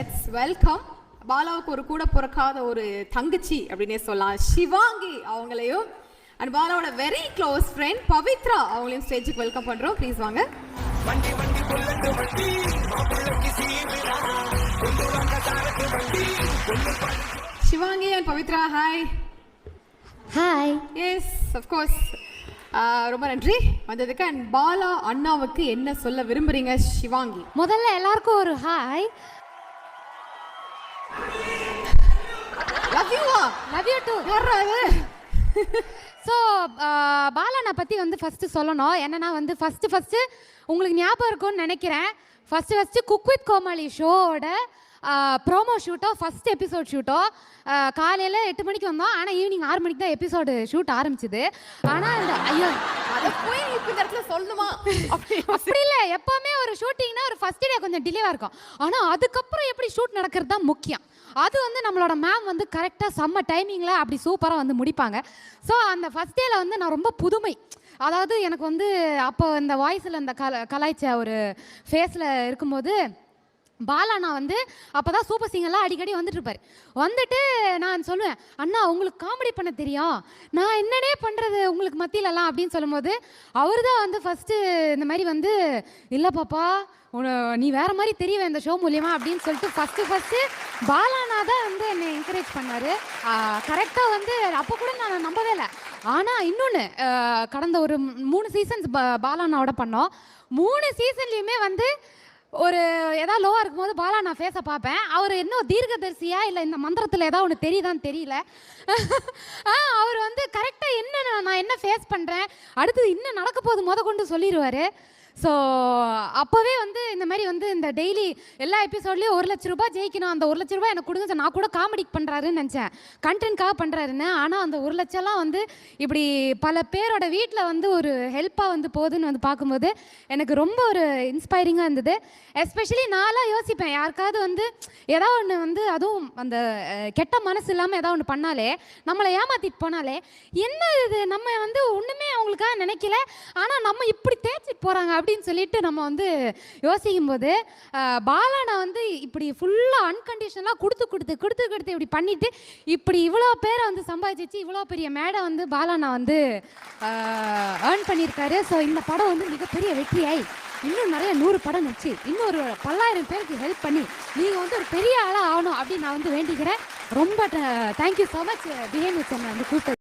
Let's welcome பாலாவுக்கு ஒரு கூட பிறக்காத ஒரு தங்கச்சி அப்படின்னே சொல்லலாம், சிவாங்கி அவங்களையும் அண்ட் பாலாவோட வெரி க்ளோஸ் ஃப்ரெண்ட் பவித்ரா அவங்களையும் ஸ்டேஜுக்கு வெல்கம் பண்றோம். ப்ளீஸ் வாங்க. Shivangi and Pavithra, hi. Hi. Yes, of course. ரொம்ப நன்றி வந்ததுக்கு. அண்ட் பாலா அண்ணாவுக்கு என்ன சொல்ல விரும்புறீங்க சிவாங்கி? முதல்ல எல்லாருக்கும் ஒரு hi. Love you. Love you too. So பாலானை பற்றி வந்து ஃபஸ்ட்டு சொல்லணும். என்னன்னா வந்து ஃபஸ்ட்டு உங்களுக்கு ஞாபகம் இருக்கும்னு நினைக்கிறேன், ஃபஸ்ட்டு குக் வித் கோமாளி ஷோவோட ப்ரோமோ ஷூட்டோ ஃபஸ்ட் எபிசோட் ஷூட்டோ காலையில் 8 மணிக்கு வந்தோம். ஆனால் ஈவினிங் 6 மணிக்கு தான் எபிசோடு ஷூட் ஆரம்பிச்சுது. ஆனால் அந்த ஐயோ அதை போய் இப்போ இந்த இடத்துல சொல்லணுமா? அப்படி இல்லை, எப்போவுமே ஒரு ஷூட்டிங்னா ஒரு ஃபஸ்ட் டே கொஞ்சம் டிலேவாக இருக்கும். ஆனால் அதுக்கப்புறம் எப்படி ஷூட் நடக்கிறது தான் முக்கியம். அது வந்து நம்மளோட மேம் வந்து கரெக்டாக செம்ம டைமிங்கில் அப்படி சூப்பராக வந்து முடிப்பாங்க. ஸோ அந்த ஃபஸ்ட் டேயில் வந்து நான் ரொம்ப புதுமை, அதாவது எனக்கு வந்து அப்போ இந்த வாய்ஸில் இந்த கலாய்ச்ச ஒரு ஃபேஸில் இருக்கும்போது பாலாண்ணா வந்து அப்போ தான் சூப்பர் சிங்கர்லாம் அடிக்கடி வந்துட்டுருப்பார். வந்துட்டு நான் சொல்லுவேன், அண்ணா உங்களுக்கு காமெடி பண்ண தெரியும், நான் என்னன்னே பண்ணுறது உங்களுக்கு மத்தியிலலாம் அப்படின்னு சொல்லும்போது அவர் தான் வந்து ஃபஸ்ட்டு இந்த மாதிரி வந்து இல்லை பாப்பா நீ வேறு மாதிரி தெரியவே இந்த ஷோ மூலியமா அப்படின்னு சொல்லிட்டு ஃபஸ்ட்டு பாலாண்ணா தான் வந்து என்னை என்கரேஜ் பண்ணார். கரெக்டாக வந்து அப்போ கூட நான் நம்பவே இல்லை. ஆனால் இன்னொன்று, கடந்த ஒரு 3 சீசன்ஸ் பாலாண்ணாவோட பண்ணோம். 3 சீசன்லேயுமே வந்து ஒரு ஏதாவது லோவாக இருக்கும்போது பாலா நான் ஃபேஸை பார்ப்பேன். அவர் இன்னும் தீர்க்கதரிசியா இல்லை இந்த மந்திரத்தில் ஏதாவது ஒன்று தெரியுதான்னு தெரியல. அவர் வந்து கரெக்டாக என்ன நான் என்ன ஃபேஸ் பண்ணுறேன், அடுத்தது இன்னும் நடக்க போது கொண்டு சொல்லிடுவார். ஸோ அப்போவே வந்து இந்த மாதிரி வந்து இந்த டெய்லி எல்லா எபிசோட்லேயும் 1 லட்ச ரூபாய் ஜெயிக்கணும், அந்த 1 லட்ச ரூபாய் எனக்கு கொடுங்க. நான் கூட காமெடிக்கு பண்ணுறாருன்னு நினச்சேன், கண்டென்ட்காக பண்ணுறாருன்னு. ஆனால் அந்த 1 லட்சம்லாம் வந்து இப்படி பல பேரோட வீட்டில் வந்து ஒரு ஹெல்ப்பாக வந்து போகுதுன்னு வந்து பார்க்கும்போது எனக்கு ரொம்ப ஒரு இன்ஸ்பைரிங்காக இருந்தது. எஸ்பெஷலி நான்லாம் யோசிப்பேன், யாருக்காவது வந்து ஏதாவது ஒன்று வந்து அதுவும் அந்த கெட்ட மனசு இல்லாமல் ஏதாவது ஒன்று பண்ணாலே, நம்மளை ஏமாற்றிட்டு போனாலே, என்ன இது நம்ம வந்து ஒன்றுமே அவங்களுக்காக நினைக்கல, ஆனால் நம்ம இப்படி தேய்ச்சிட்டு போகிறாங்க அப்படின்னு சொல்லிட்டு நம்ம வந்து யோசிக்கும் போது பாலானா வந்து இப்படி ஃபுல்லாக அன்கண்டிஷனலாக கொடுத்து இப்படி பண்ணிட்டு இப்படி இவ்வளோ பேரை வந்து சம்பாதிச்சு இவ்வளோ பெரிய மேடை வந்து பாலானா வந்து ஏர்ன் பண்ணியிருக்காரு. ஸோ இந்த படம் வந்து மிகப்பெரிய வெற்றியாய் இன்னும் நிறைய 100 படம் வச்சு இன்னும் ஒரு 10,000 பேருக்கு ஹெல்ப் பண்ணி நீங்கள் வந்து ஒரு பெரிய ஆளாக ஆகணும் அப்படின்னு நான் வந்து வேண்டிக்கிறேன். ரொம்ப thank you so much behaviour channel வந்து கூப்பிட்டு